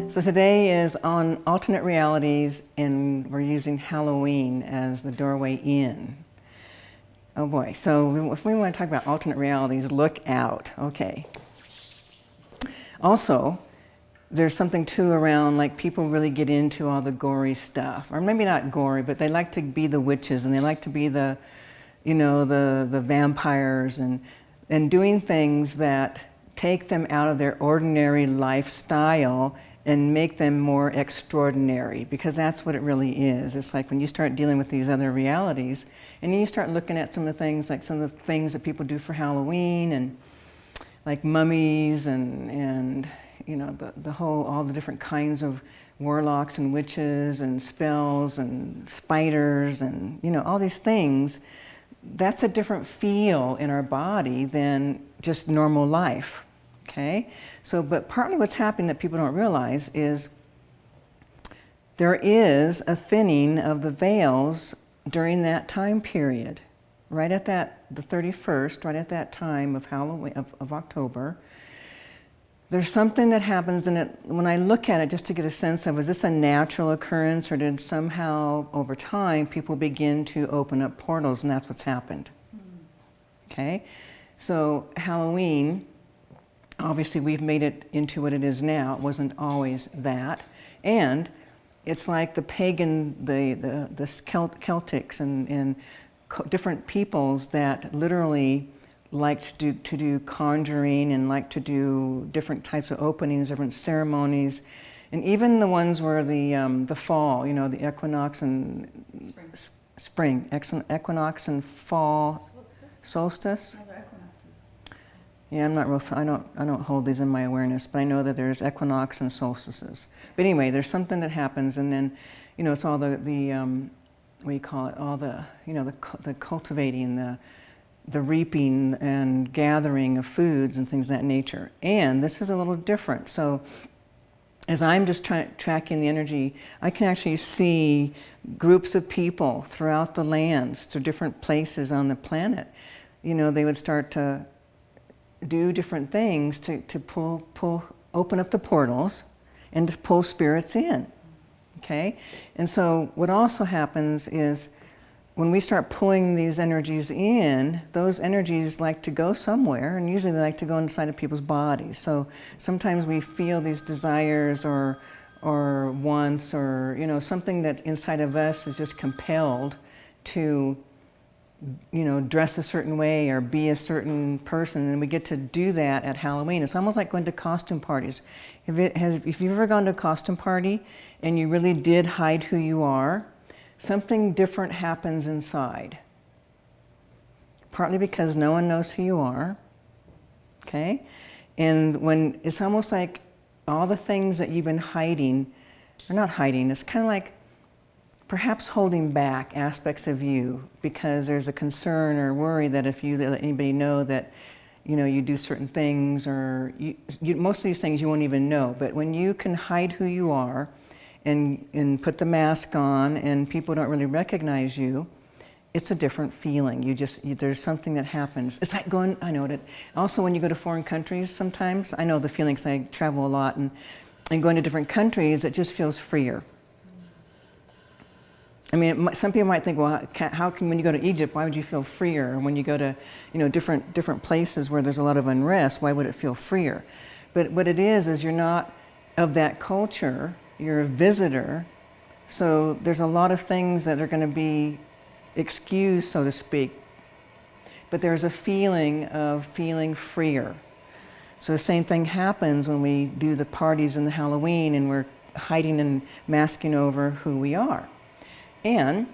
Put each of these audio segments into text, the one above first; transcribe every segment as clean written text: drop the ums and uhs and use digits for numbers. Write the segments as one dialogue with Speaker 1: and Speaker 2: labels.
Speaker 1: So today is on alternate realities, and we're using Halloween as the doorway in. Oh boy, so if we want to talk about alternate realities, look out, okay. Also, there's something too around, like, people really get into all the gory stuff, or maybe not gory, but they like to be the witches, and they like to be the, you know, the vampires, and doing things that take them out of their ordinary lifestyle and make them more extraordinary, because that's what it really is. It's like when you start dealing with these other realities, and then you start looking at some of the things, like some of the things that people do for Halloween, and like mummies, and you know, the whole, all the different kinds of warlocks and witches and spells and spiders and, you know, all these things. That's a different feel in our body than just normal life. Okay, so, but partly what's happening that people don't realize is there is a thinning of the veils during that time period, right at that, the 31st, right at that time of Halloween, of October. There's something that happens, and it, when I look at it just to get a sense of, is this a natural occurrence, or did somehow over time people begin to open up portals, and that's what's happened. Okay, so Halloween, obviously we've made it into what it is now. It wasn't always that. And it's like the pagan, the Celtics and different peoples that literally liked to do conjuring and like to do different types of openings, different ceremonies. And even the ones where the fall, you know, the equinox and spring, equinox and fall, solstice. Yeah, I'm not real, I don't hold these in my awareness, but I know that there's equinox and solstices. But anyway, there's something that happens, and then, you know, it's all the what do you call it, all the, you know, the cultivating, the reaping and gathering of foods and things of that nature. And this is a little different. So as I'm just tracking the energy, I can actually see groups of people throughout the lands, to different places on the planet. You know, they would start to do different things to open up the portals and to pull spirits in, okay? And so what also happens is when we start pulling these energies in, those energies like to go somewhere, and usually they like to go inside of people's bodies. So sometimes we feel these desires or wants, or, you know, something that inside of us is just compelled to, you know, dress a certain way or be a certain person, and we get to do that at Halloween. It's almost like going to costume parties. If you've ever gone to a costume party and you really did hide who you are, something different happens inside. Partly because no one knows who you are, okay? And when it's almost like all the things that you've been hiding, or not hiding, it's kind of like perhaps holding back aspects of you because there's a concern or worry that if you let anybody know that, you know, you do certain things, or most of these things you won't even know. But when you can hide who you are and put the mask on and people don't really recognize you, it's a different feeling. There's something that happens. It's like going, I know it. Also, when you go to foreign countries sometimes, I know the feelings, I travel a lot, and going to different countries, it just feels freer. I mean, some people might think, well, how can, when you go to Egypt, why would you feel freer? And when you go to, you know, different places where there's a lot of unrest, why would it feel freer? But what it is you're not of that culture, you're a visitor, so there's a lot of things that are going to be excused, so to speak. But there's a feeling of feeling freer. So the same thing happens when we do the parties and the Halloween, and we're hiding and masking over who we are. And,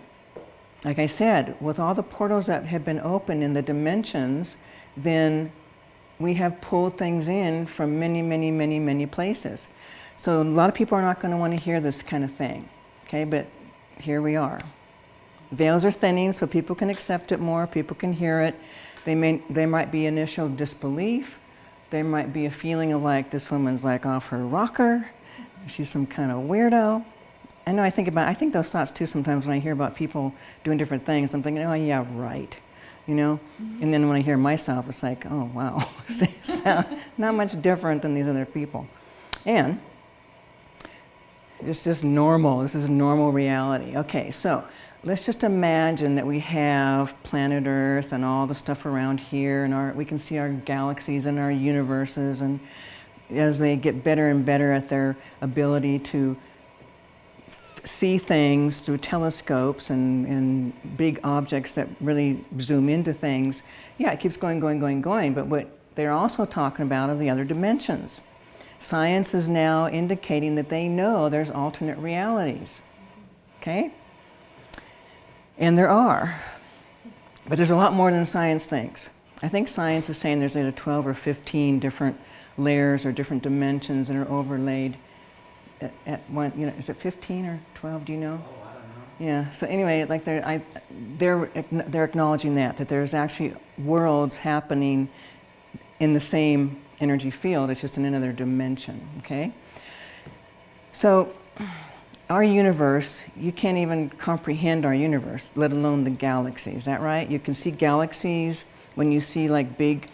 Speaker 1: like I said, with all the portals that have been opened in the dimensions, then we have pulled things in from many, many, many, many places. So a lot of people are not going to want to hear this kind of thing, okay? But here we are. Veils are thinning so people can accept it more, people can hear it. There might be initial disbelief. There might be a feeling of like, this woman's like off her rocker. She's some kind of weirdo. I know I think those thoughts too sometimes when I hear about people doing different things. I'm thinking, oh yeah, right, you know? And then when I hear myself, it's like, oh wow, not much different than these other people. And It's just normal. This is normal reality. Okay, so let's just imagine that we have planet Earth and all the stuff around here, and we can see our galaxies and our universes, and as they get better and better at their ability to see things through telescopes and big objects that really zoom into things, yeah, it keeps going, but what they're also talking about are the other dimensions. Science is now indicating that they know there's alternate realities, okay? And there are, but there's a lot more than science thinks. I think science is saying there's either 12 or 15 different layers or different dimensions that are overlaid at one, you know, is it 15 or 12, do you know?
Speaker 2: Oh, I don't know.
Speaker 1: Yeah, so anyway, like they're acknowledging that there's actually worlds happening in the same energy field, it's just in another dimension, okay? So our universe, you can't even comprehend our universe, let alone the galaxies, is that right? You can see galaxies when you see like big,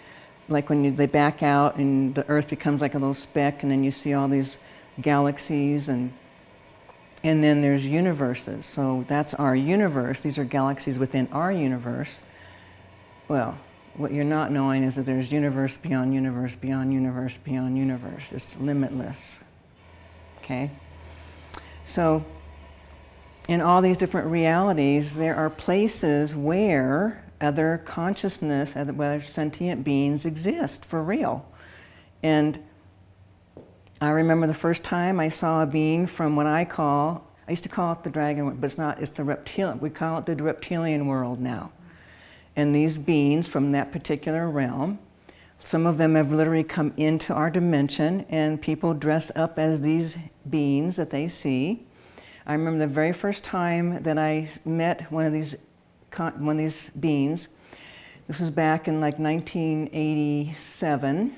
Speaker 1: like when they back out and the Earth becomes like a little speck, and then you see all these galaxies, and then there's universes. So that's our universe. These are galaxies within our universe. Well, what you're not knowing is that there's universe beyond universe beyond universe beyond universe. It's limitless. Okay? So in all these different realities, there are places where other consciousness, other sentient beings exist for real. And I remember the first time I saw a being from what I used to call it the dragon, but it's not, it's the reptilian, we call it the reptilian world now. And these beings from that particular realm, some of them have literally come into our dimension, and people dress up as these beings that they see. I remember the very first time that I met one of these beings. This was back in like 1987.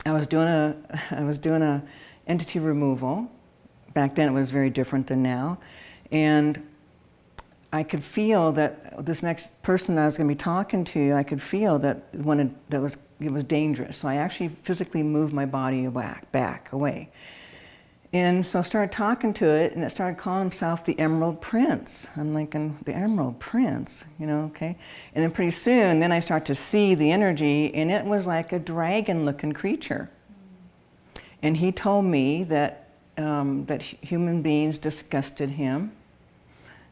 Speaker 1: I was doing a entity removal. Back then it was very different than now. And I could feel that this next person I was going to be talking to, I could feel that it was dangerous. So I actually physically moved my body back away. And so I started talking to it, and it started calling himself the Emerald Prince. I'm thinking, the Emerald Prince, you know, okay? And then pretty soon, then I start to see the energy, and it was like a dragon-looking creature. And he told me that, that human beings disgusted him.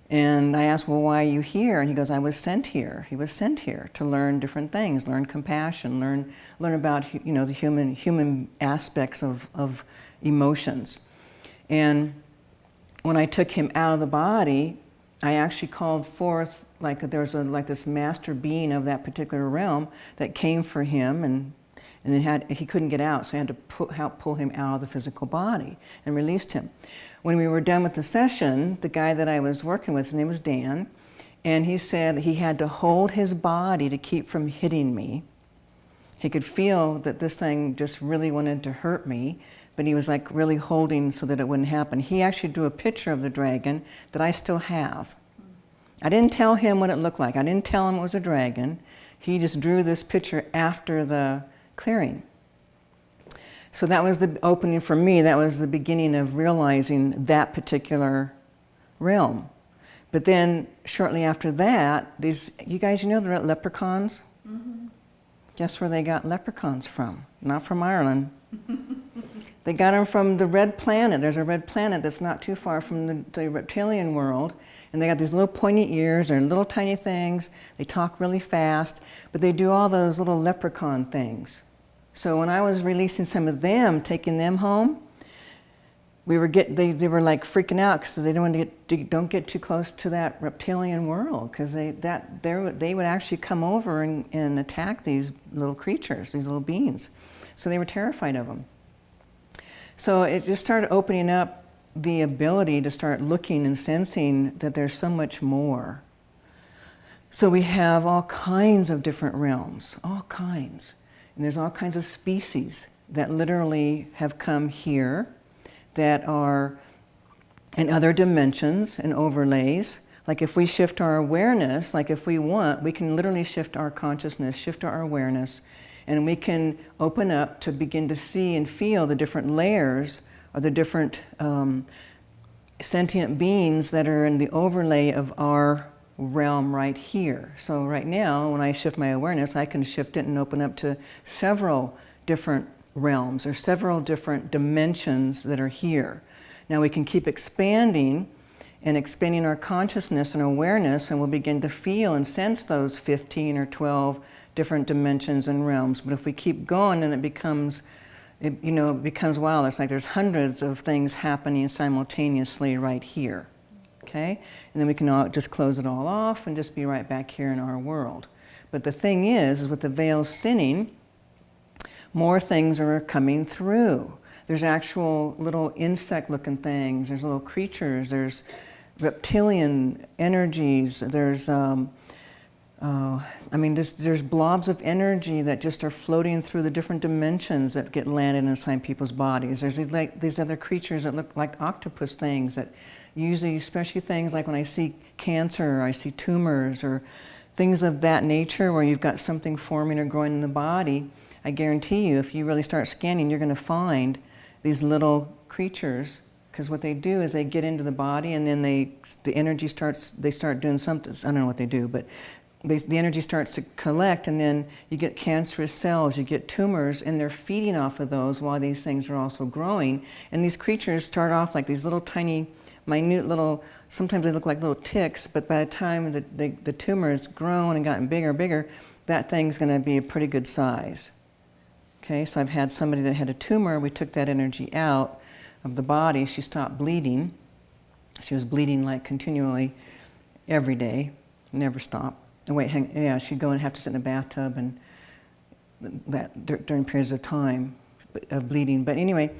Speaker 1: And I asked, well, why are you here? And he goes, I was sent here. He was sent here to learn different things, learn compassion, learn about, you know, the human aspects of emotions. And when I took him out of the body, I actually called forth, like there was this master being of that particular realm that came for him, and then he couldn't get out, so I had to help pull him out of the physical body and released him. When we were done with the session, the guy that I was working with, his name was Dan, and he said he had to hold his body to keep from hitting me. He could feel that this thing just really wanted to hurt me, but he was like really holding so that it wouldn't happen. He actually drew a picture of the dragon that I still have. I didn't tell him what it looked like. I didn't tell him it was a dragon. He just drew this picture after the clearing. So that was the opening for me. That was the beginning of realizing that particular realm. But then shortly after that, you guys, you know the leprechauns? Mm-hmm. Guess where they got leprechauns from? Not from Ireland. They got them from the red planet. There's a red planet that's not too far from the reptilian world. And they got these little pointy ears. They're little tiny things. They talk really fast. But they do all those little leprechaun things. So when I was releasing some of them, taking them home, they were like freaking out because they don't get too close to that reptilian world, because they would actually come over and attack these little creatures, these little beings. So they were terrified of them. So it just started opening up the ability to start looking and sensing that there's so much more. So we have all kinds of different realms, all kinds. And there's all kinds of species that literally have come here that are in other dimensions and overlays. Like if we shift our awareness, like if we want, we can literally shift our consciousness, shift our awareness, and we can open up to begin to see and feel the different layers or the different sentient beings that are in the overlay of our realm right here. So right now, when I shift my awareness, I can shift it and open up to several different realms or several different dimensions that are here. Now we can keep expanding and expanding our consciousness and awareness, and we'll begin to feel and sense those 15 or 12 different dimensions and realms. But if we keep going, then it becomes wild. It's like there's hundreds of things happening simultaneously right here. Okay? And then we can all just close it all off and just be right back here in our world. But the thing is with the veils thinning, more things are coming through. There's actual little insect-looking things. There's little creatures. There's reptilian energies. There's, there's blobs of energy that just are floating through the different dimensions that get landed inside people's bodies. There's these other creatures that look like octopus things that usually, especially things like when I see cancer, or I see tumors, or things of that nature where you've got something forming or growing in the body, I guarantee you, if you really start scanning, you're going to find these little creatures, because what they do is they get into the body and then the energy they start doing something. I don't know what they do, but the energy starts to collect, and then you get cancerous cells, you get tumors, and they're feeding off of those while these things are also growing. And these creatures start off like these little tiny, minute little, sometimes they look like little ticks, but by the time the tumor has grown and gotten bigger and bigger, that thing's going to be a pretty good size. Okay, so I've had somebody that had a tumor. We took that energy out of the body. She stopped bleeding. She was bleeding like continually every day, never stopped. And she'd go and have to sit in a bathtub and that during periods of time of bleeding. But anyway,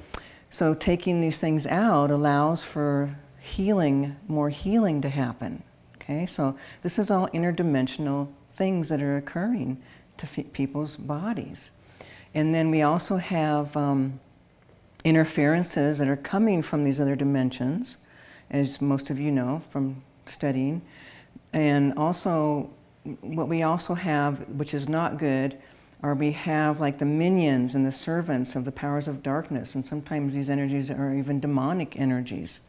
Speaker 1: so taking these things out allows for healing, more healing to happen. Okay, so this is all interdimensional things that are occurring to people's bodies. And then we also have interferences that are coming from these other dimensions, as most of you know from studying. And also, what we also have, which is not good, are we have like the minions and the servants of the powers of darkness. And sometimes these energies are even demonic energies.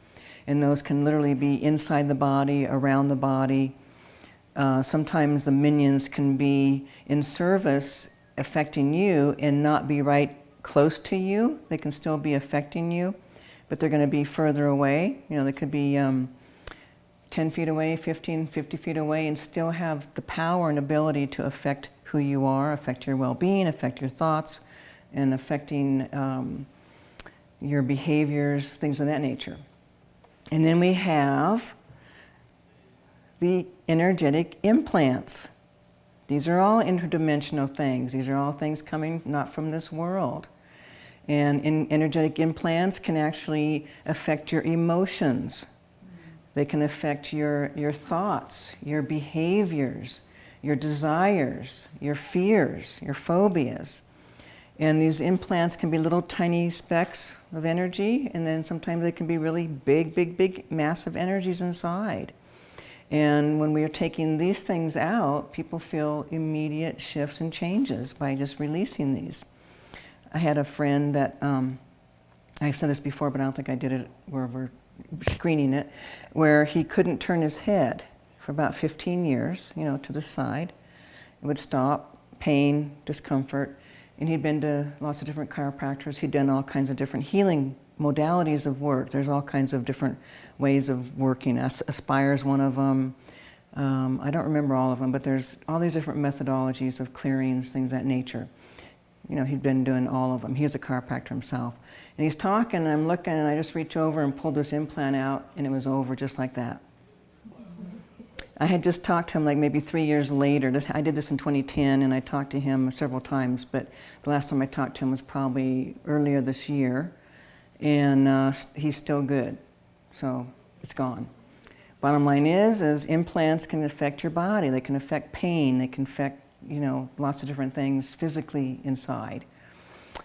Speaker 1: And those can literally be inside the body, around the body. Sometimes the minions can be in service affecting you and not be right close to you. They can still be affecting you, but they're going to be further away. You know, they could be 10 feet away, 15, 50 feet away, and still have the power and ability to affect who you are, affect your well-being, affect your thoughts, and affecting your behaviors, things of that nature. And then we have the energetic implants. These are all interdimensional things. These are all things coming not from this world. And energetic implants can actually affect your emotions. They can affect your thoughts, your behaviors, your desires, your fears, your phobias. And these implants can be little tiny specks of energy, and then sometimes they can be really big, massive energies inside. And when we are taking these things out, people feel immediate shifts and changes by just releasing these. I had a friend that, I've said this before, but I don't think I did it where we're screening it, where he couldn't turn his head for about 15 years, to the side. It would stop, pain, discomfort. And he'd been to lots of different chiropractors. He'd done all kinds of different healing modalities of work. There's all kinds of different ways of working. Aspire's one of them. I don't remember all of them, but there's all these different methodologies of clearings, things of that nature. He'd been doing all of them. He was a chiropractor himself. And he's talking, and I'm looking, and I just reach over and pull this implant out, and it was over just like that. I had just talked to him like maybe 3 years later. I did this in 2010, and I talked to him several times, but the last time I talked to him was probably earlier this year. And he's still good, so it's gone. Bottom line is implants can affect your body. They can affect pain. They can affect, lots of different things physically inside.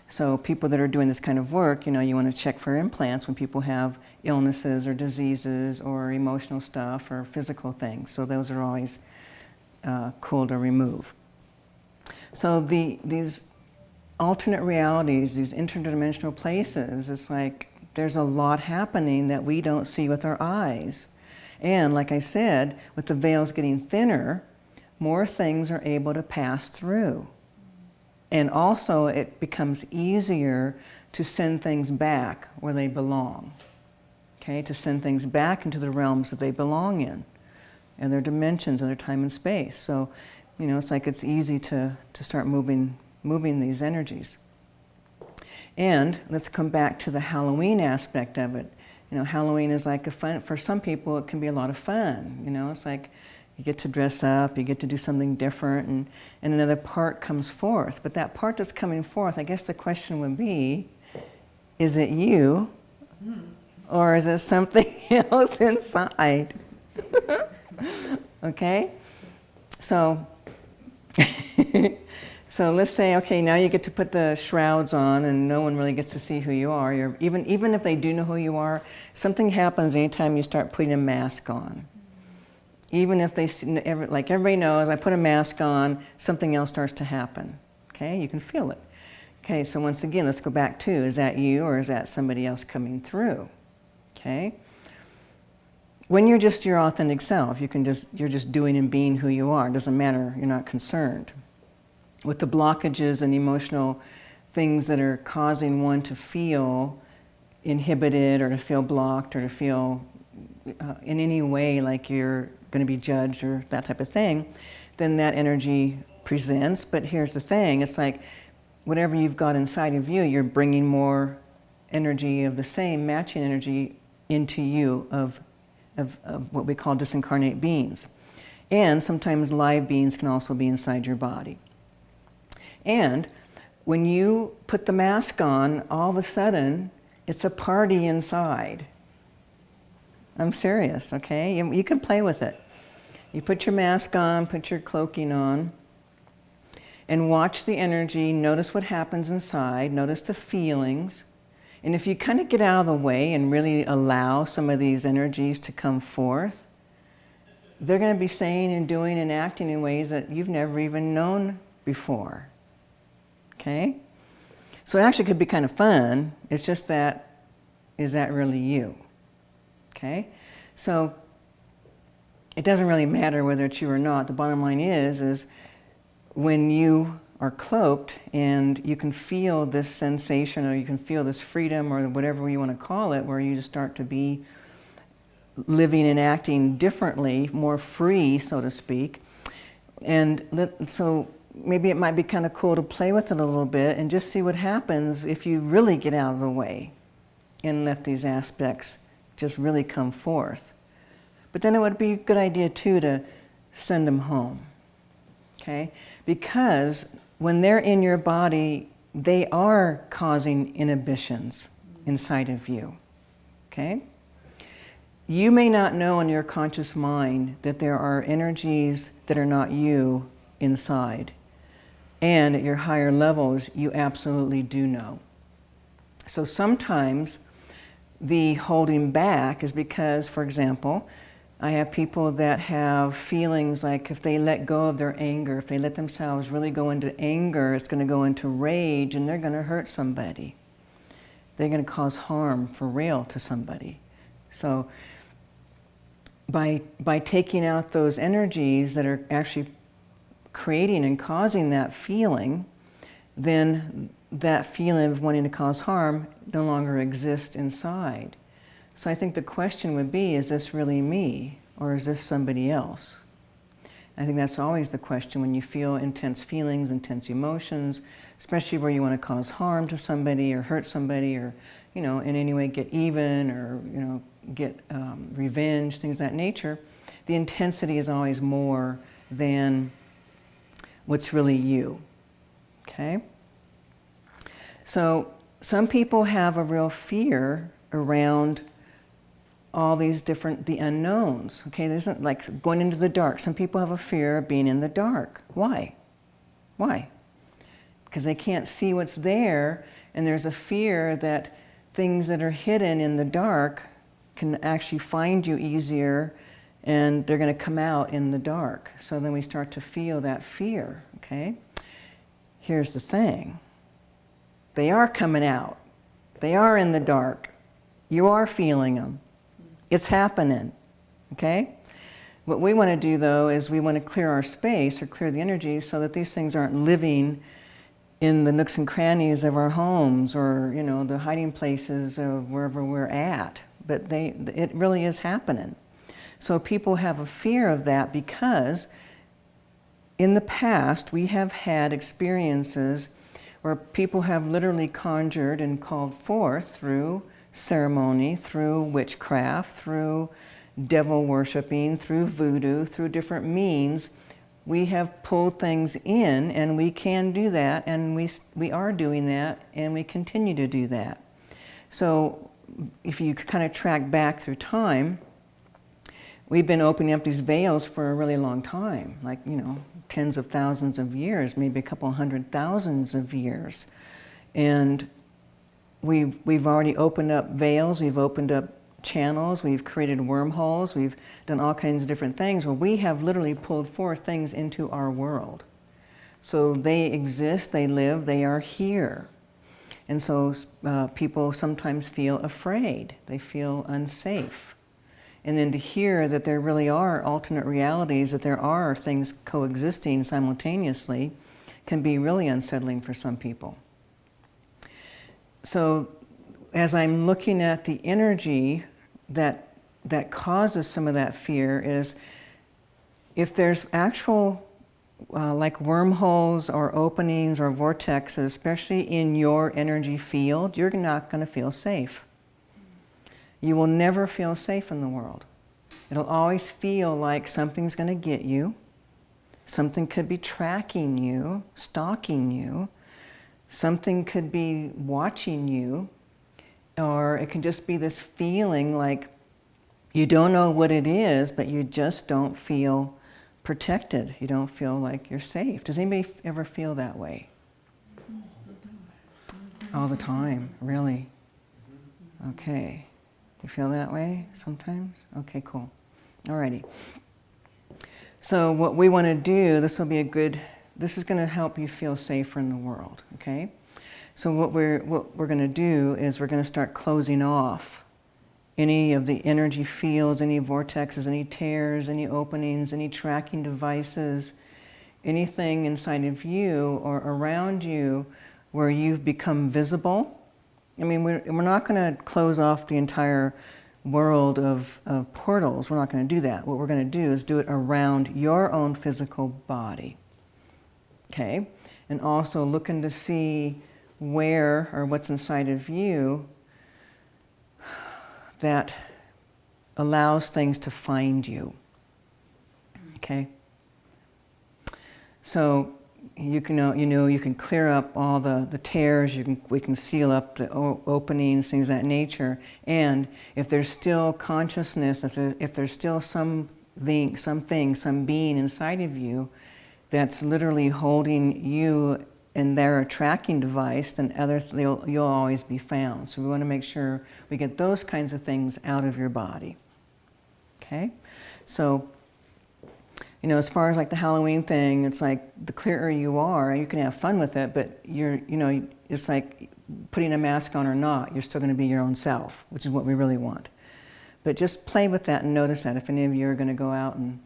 Speaker 1: So people that are doing this kind of work, you want to check for implants when people have illnesses or diseases or emotional stuff or physical things. So those are always cool to remove. So these alternate realities, these interdimensional places, it's like There's a lot happening that we don't see with our eyes. And like I said, with the veils getting thinner, more things are able to pass through. And also it becomes easier to send things back where they belong. Okay, to send things back into the realms that they belong in, and their dimensions, and their time and space. So, it's like it's easy to start moving these energies. And let's come back to the Halloween aspect of it. Halloween is like for some people it can be a lot of fun. It's like you get to dress up, you get to do something different, and another part comes forth. But that part that's coming forth, I guess the question would be, is it you? Or is it something else inside? Okay? So, so let's say, okay, now you get to put the shrouds on and no one really gets to see who you are. Even if they do know who you are, something happens anytime you start putting a mask on. Even if they see, like everybody knows, I put a mask on, something else starts to happen. Okay? You can feel it. Okay, so once again, let's go back to, is that you or is that somebody else coming through? Okay? When you're just your authentic self, you're just doing and being who you are. It doesn't matter, you're not concerned. With the blockages and emotional things that are causing one to feel inhibited or to feel blocked or to feel in any way like you're going to be judged or that type of thing, then that energy presents. But here's the thing, it's like whatever you've got inside of you, you're bringing more energy of the same, matching energy into you of what we call disincarnate beings. And sometimes live beings can also be inside your body. And when you put the mask on, all of a sudden, it's a party inside. I'm serious, okay? You can play with it. You put your mask on, put your cloaking on, and watch the energy, notice what happens inside, notice the feelings. And if you kind of get out of the way and really allow some of these energies to come forth, they're going to be saying and doing and acting in ways that you've never even known before. Okay? So it actually could be kind of fun. It's just that, is that really you? Okay? So it doesn't really matter whether it's you or not. The bottom line is when you are cloaked and you can feel this sensation or you can feel this freedom or whatever you want to call it, where you just start to be living and acting differently, more free, so to speak. And so maybe it might be kind of cool to play with it a little bit and just see what happens if you really get out of the way and let these aspects just really come forth. But then it would be a good idea too to send them home, okay? Because when they're in your body, they are causing inhibitions inside of you, okay? You may not know in your conscious mind that there are energies that are not you inside. And at your higher levels, you absolutely do know. So sometimes the holding back is because, for example, I have people that have feelings like if they let go of their anger, if they let themselves really go into anger, it's going to go into rage and they're going to hurt somebody. They're going to cause harm for real to somebody. So by taking out those energies that are actually creating and causing that feeling, then that feeling of wanting to cause harm no longer exists inside. So I think the question would be, is this really me or is this somebody else? I think that's always the question when you feel intense feelings, intense emotions, especially where you want to cause harm to somebody or hurt somebody or, in any way get even or, get revenge, things of that nature. The intensity is always more than what's really you, okay? So some people have a real fear around all these the unknowns, okay? This isn't like going into the dark. Some people have a fear of being in the dark. Why? Why? Because they can't see what's there, and there's a fear that things that are hidden in the dark can actually find you easier, and they're going to come out in the dark. So then we start to feel that fear, okay? Here's the thing. They are coming out. They are in the dark. You are feeling them. It's happening, okay? What we want to do, though, is we want to clear our space or clear the energy so that these things aren't living in the nooks and crannies of our homes or, you know, the hiding places of wherever we're at. But it really is happening. So people have a fear of that because in the past we have had experiences where people have literally conjured and called forth through ceremony, through witchcraft, through devil worshiping, through voodoo, through different means. We have pulled things in, and we can do that, and we are doing that, and we continue to do that. So if you kind of track back through time, we've been opening up these veils for a really long time, like, you know, tens of thousands of years, maybe a couple 100,000 of years. And we've already opened up veils, we've opened up channels, we've created wormholes, we've done all kinds of different things where we have literally pulled forth things into our world. So they exist, they live, they are here. And so people sometimes feel afraid, they feel unsafe. And then to hear that there really are alternate realities, that there are things coexisting simultaneously, can be really unsettling for some people. So as I'm looking at the energy that causes some of that fear is if there's actual like wormholes or openings or vortexes, especially in your energy field, you're not going to feel safe. You will never feel safe in the world. It'll always feel like something's going to get you. Something could be tracking you, stalking you. Something could be watching you. Or it can just be this feeling like you don't know what it is, but you just don't feel protected. You don't feel like you're safe. Does anybody ever feel that way? All the time, really? Okay. You feel that way sometimes? Okay, cool. Alrighty. So what we want to do, this is going to help you feel safer in the world, okay? So what we're going to do is we're going to start closing off any of the energy fields, any vortexes, any tears, any openings, any tracking devices, anything inside of you or around you where you've become visible. I mean, we're not going to close off the entire world of portals. We're not going to do that. What we're going to do is do it around your own physical body. Okay? And also looking to see where or what's inside of you that allows things to find you. Okay? So you can clear up all the tears, we can seal up the openings, things of that nature. And if there's still consciousness, if there's still some being inside of you that's literally holding you and they're a tracking device, then you'll always be found. So we want to make sure we get those kinds of things out of your body. Okay? So, you know, as far as like the Halloween thing, it's like the clearer you are, you can have fun with it, but it's like putting a mask on or not, you're still going to be your own self, which is what we really want. But just play with that and notice that. If any of you are going to go out and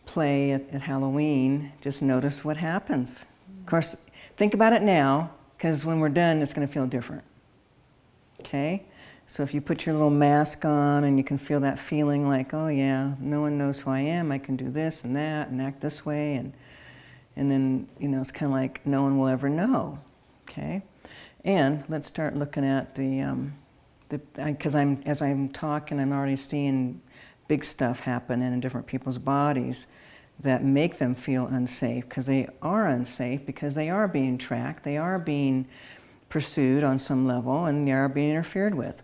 Speaker 1: play at Halloween, just notice what happens. Of course, think about it now, because when we're done, it's going to feel different. Okay? So if you put your little mask on and you can feel that feeling like, oh yeah, no one knows who I am, I can do this and that and act this way, and then, you know, it's kind of like no one will ever know. Okay? And let's start looking at because as I'm talking, I'm already seeing big stuff happen in different people's bodies that make them feel unsafe, because they are unsafe, because they are being tracked, they are being pursued on some level, and they are being interfered with.